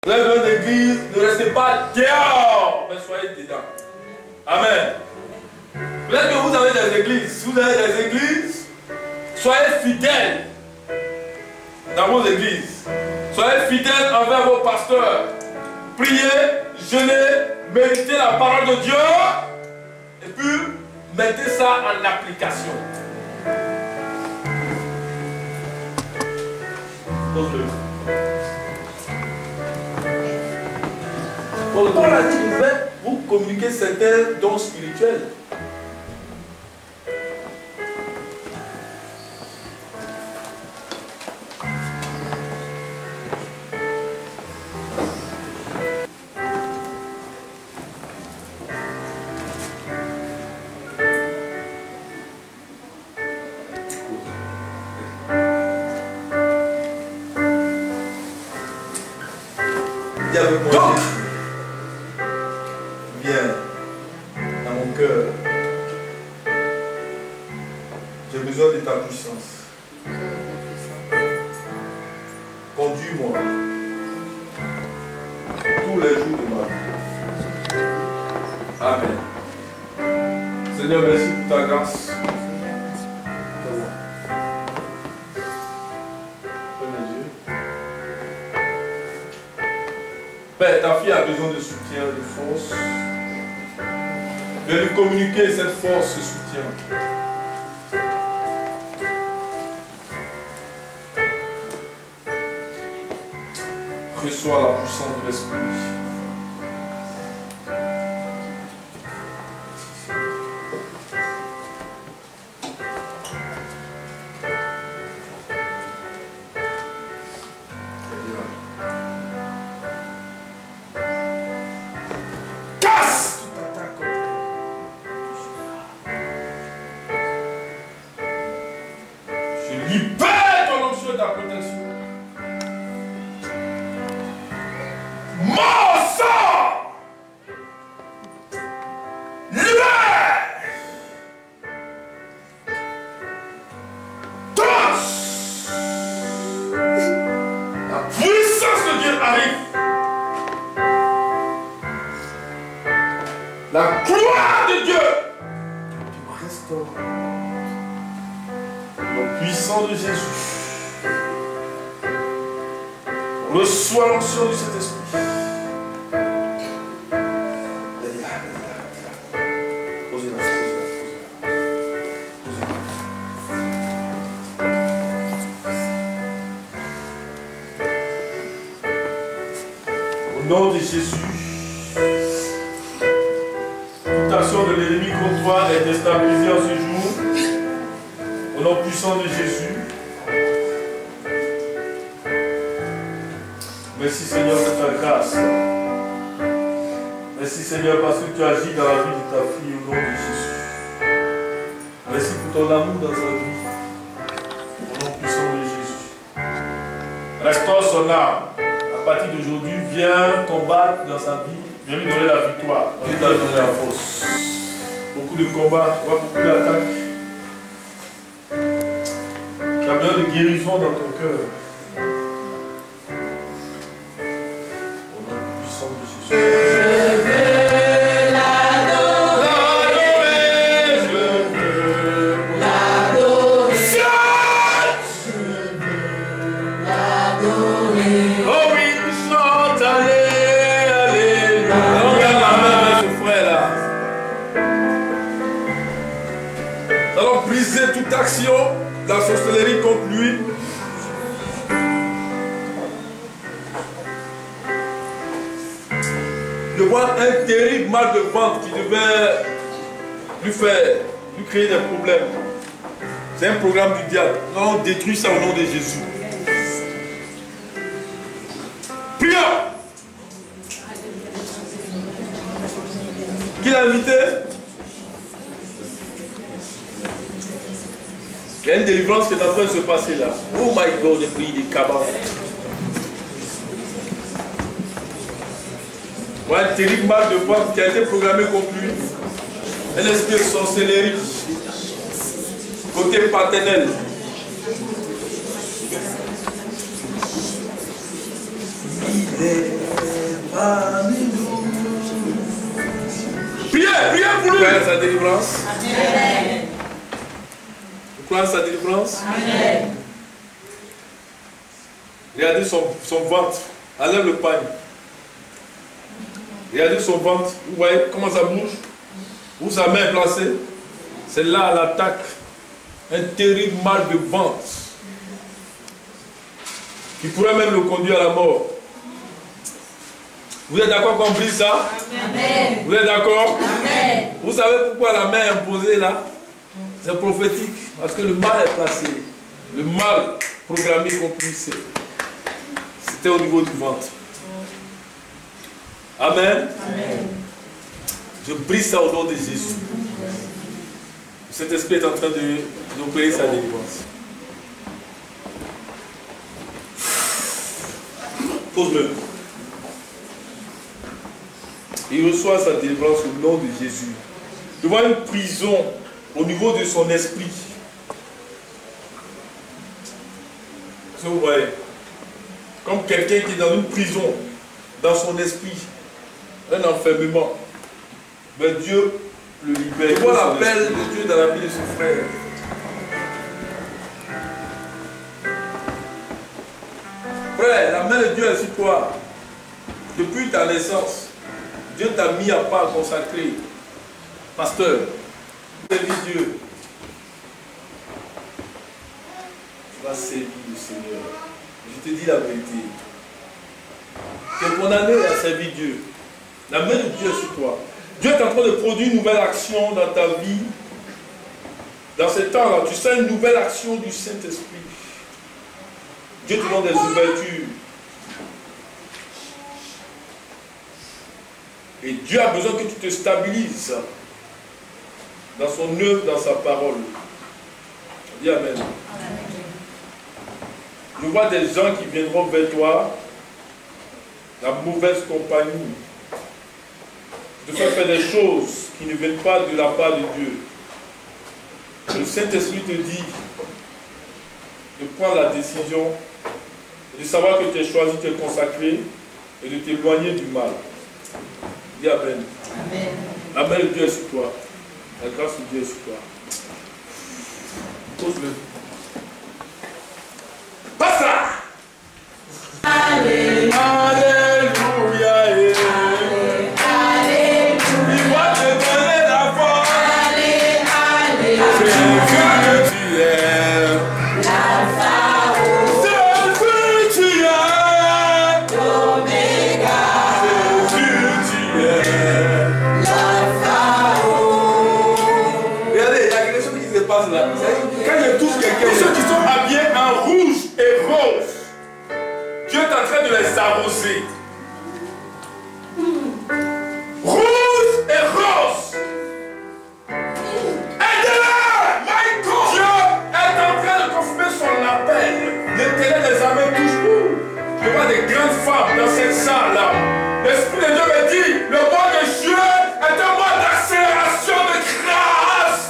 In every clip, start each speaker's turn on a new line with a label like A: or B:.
A: Vous avez besoin d'église, ne restez pas dehors, mais soyez dedans. Amen. Peut-être que vous avez des églises. Si vous avez des églises, soyez fidèles dans vos églises. Soyez fidèles envers vos pasteurs. Priez, jeûnez, méditez la parole de Dieu et puis mettez ça en application. Pose-le. Paul a dit, il va vous communiquer certains dons spirituels. Donc, viens dans mon cœur. J'ai besoin de ta puissance. Conduis-moi tous les jours de ma vie. Amen. Seigneur, merci pour ta grâce. Père, ta fille a besoin de soutien, de force. Je vais lui communiquer cette force, ce soutien. Reçois la puissance de l'Esprit. Libère ton onction et ta protection. Mon sang! Libère! Tous! La puissance de Dieu arrive. La gloire de Dieu qui restaure. Puissant de Jésus, reçois l'onction du Saint-Esprit. Au nom de Jésus, toute action de l'ennemi contre toi est déstabilisée en ce jour. Au nom puissant de Jésus. Merci Seigneur pour ta grâce. Merci Seigneur parce que tu agis dans la vie de ta fille au nom de Jésus. Merci pour ton amour dans sa vie. Au nom puissant de Jésus. Restaure son âme. À partir d'aujourd'hui, viens combattre dans sa vie. Viens lui donner la victoire. Viens lui donner la force. Beaucoup de combats, beaucoup d'attaques. Tu as besoin de guérison dans ton cœur. Au nom puissant de Jésus. Je veux l'adorer. Je veux l'adorer. Je veux l'adorer. Oh oui, chante, alléluia. Regarde la main de ce frère là. Nous allons briser toute action. La sorcellerie contre lui. Je vois un terrible mal de ventre qui devait lui créer des problèmes. C'est un programme du diable. On détruit ça au nom de Jésus. Prions. Qui l'a invité? Il y a une délivrance qui est en train de se passer là. Oh my God, le prix des cabas. Voilà un terrible mal de ventre qui a été programmé contre lui. Un esprit de sorcellerie. Côté paternel. Il est parmi nous. Priez pour lui. Vous croyez à sa délivrance? Amen. Vous croyez à sa délivrance? Amen. Regardez son ventre. Enlève le pagne. Regardez son ventre. Vous voyez comment ça bouge? Où sa main est placée? C'est là l'attaque. Un terrible mal de ventre. Qui pourrait même le conduire à la mort. Vous êtes d'accord qu'on brise ça? Amen. Vous êtes d'accord? Amen. Vous savez pourquoi la main est imposée là? C'est prophétique. Parce que le mal est placé. Le mal programmé qu'on puisse. C'était au niveau du ventre. Amen. Amen. Je brise ça au nom de Jésus. Cet esprit est en train d'opérer sa délivrance. Pose-le. Il reçoit sa délivrance au nom de Jésus. Devant une prison au niveau de son esprit. Est-ce que vous voyez? Comme quelqu'un qui est dans une prison, dans son esprit, un enfermement. Mais Dieu le libère. Il voit l'appel de Dieu dans la vie de son frère. Frère, la main de Dieu est sur toi. Depuis ta naissance, Dieu t'a mis à part consacré. Pasteur, servir Dieu. Tu vas servir le Seigneur. Je te dis la vérité. Tu es condamné à servir Dieu. La main de Dieu est sur toi. Dieu est en train de produire une nouvelle action dans ta vie. Dans ce temps-là, tu sens une nouvelle action du Saint-Esprit. Dieu te donne des ouvertures. Et Dieu a besoin que tu te stabilises dans son œuvre, dans sa parole. Dis Amen. Je vois des gens qui viendront vers toi, la mauvaise compagnie, de faire des choses qui ne viennent pas de la part de Dieu. Le Saint-Esprit te dit de prendre la décision, de savoir que tu es choisi, de te consacrer et de t'éloigner du mal. Dis Amen. Amen. La main de Dieu est sur toi. La grâce de Dieu est sur toi. Pose-le. Passe là. Alléluia. Alléluia. Il va te donner la force. Alléluia. C'est que tu es. L'alpha. C'est que tu es. L'oméga. C'est que tu es. L'alpha. Regardez, il y a quelque chose qui se passe là. Quand je touche quelqu'un, ceux qui sont habillés en rouge et rose, Dieu est en train de les arroser. Rouge et rose. Aidez-le! My God! Dieu est en train de confirmer son appel. L'Éternel des armées touche tout. Je vois des grandes femmes dans cette salle-là. L'Esprit de Dieu me dit, le mois de juillet est un mois d'accélération, de grâce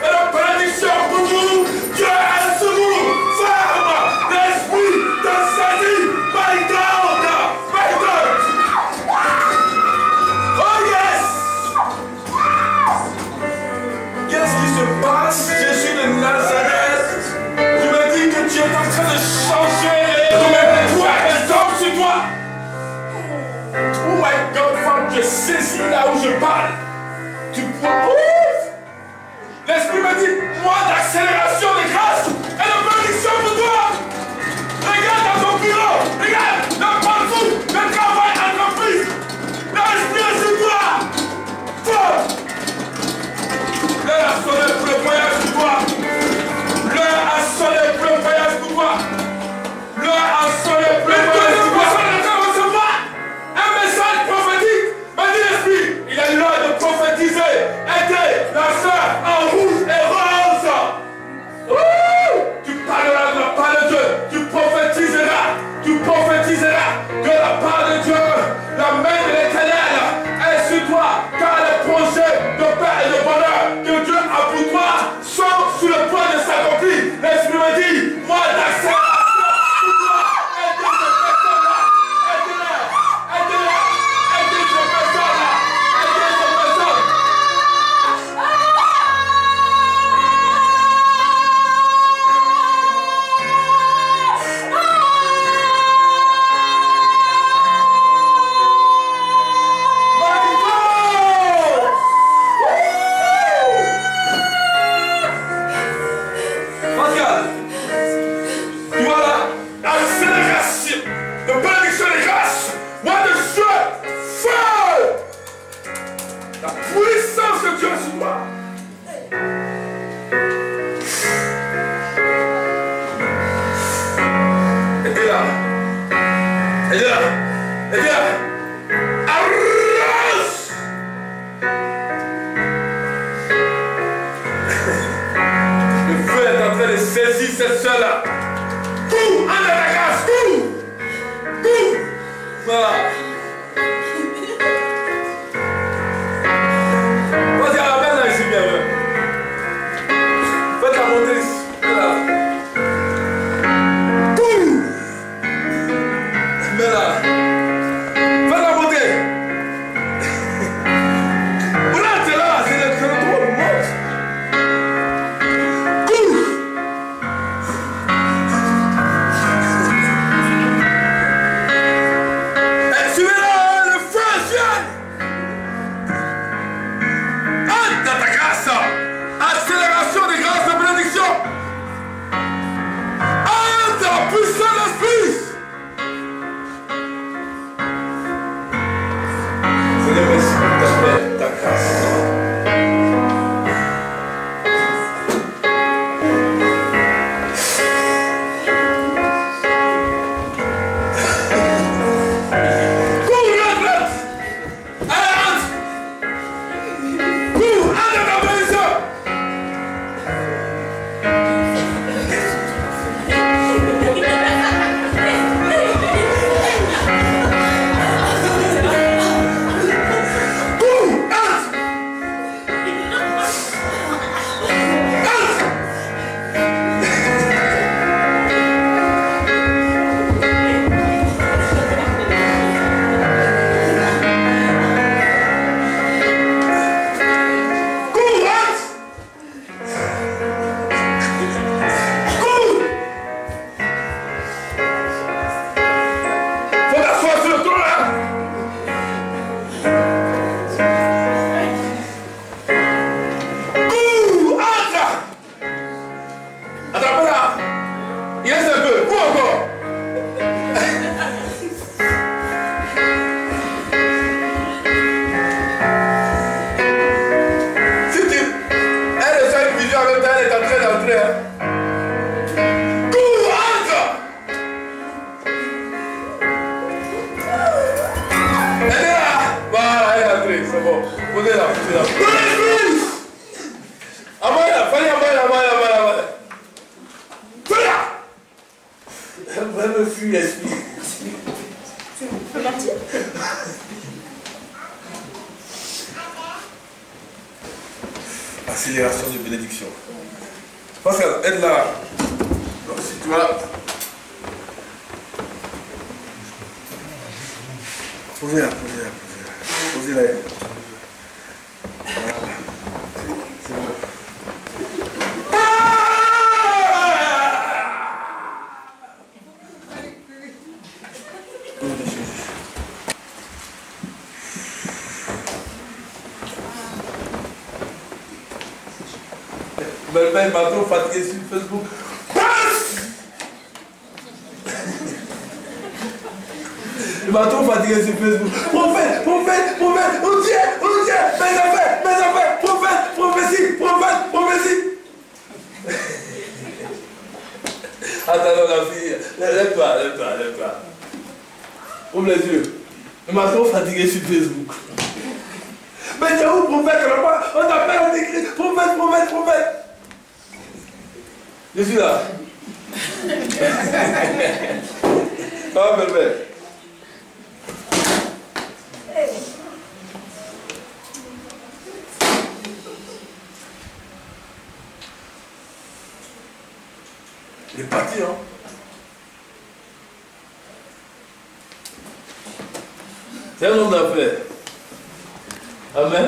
A: et de bénédiction pour vous. Dieu est sur vous. Femme, l'Esprit de saisie. My God! My God! Oh yes! Qu'est-ce qui se passe? Jésus de Nazareth, tu me dis que tu es en train de changer. Toi, elle tombe sur toi. Oh my God, femme, tu es saisi là où je parle. Tu peux. L'Esprit me dit, moi d'accélération de grâce et de bénédiction pour toi. Regarde dans ton bureau, regarde dans partout, le travail, entreprise. L'Esprit est sur toi. Femme. L'heure a sonné pour le voyage pour toi. L'heure a sonné pour le voyage pour toi. L'heure a sonné pour le voyage pour toi. Un message prophétique. Mais dis l'Esprit, il est l'heure de prophétiser. Aidez la soeur en rouge et rose. Tu parleras de la part de Dieu. Tu prophétiseras. Tu prophétiseras. Arrose. Le feu est en train de saisir cette soeur-là. Cours, en ta grâce, cours. Cours. Voilà. Vas-y, ramène-la ici, bien. Faites-la monter ici. Voilà. Cours. Mets-la. Faites-la monter. Voilà, c'est là, c'est le trou, monte. Cours. Suivez-la, le feu vient. Entre dans ta grâce. Accélération des grâces de bénédiction. Entre dans la puissance de l'esprit. Seigneur, merci pour ta paix, ta grâce. Cours, rentre. Allez, rentre. Cours, entre dans ta bénédiction. Cours, entre. Faut t'asseoir sur le trône là. Entre. Attrape-la. Il reste un peu. Cours encore. Si tu... Elle est sur une vision en même temps, elle est en train d'entrer. Hein. Cours, entre. Aidez-la. Voilà, elle est entrée, c'est bon. Posez-la, posez-la. Donnez-lui. Amaya, fallait Amaya. Fais-la. Elle va me fuir l'esprit.
B: Tu peux partir?
A: Accélération de bénédiction. Pascal, aide-la. Donc, si tu vas. Posez-la. Posez-la. Voilà. C'est bon. Belle-mère m'a trop fatigué sur Facebook. Il m'a trop fatigué sur Facebook. Prophète, oh Dieu, mes affaires, prophète, prophétie. Attends, la fille, lève-toi. Ouvre les yeux. Il m'a trop fatigué sur Facebook. Mais c'est où, prophète, on t'appelle, on t'écrit, prophète. Je suis là. Ah, belle-mère. Il est parti, hein. C'est un homme d'affaires. Amen.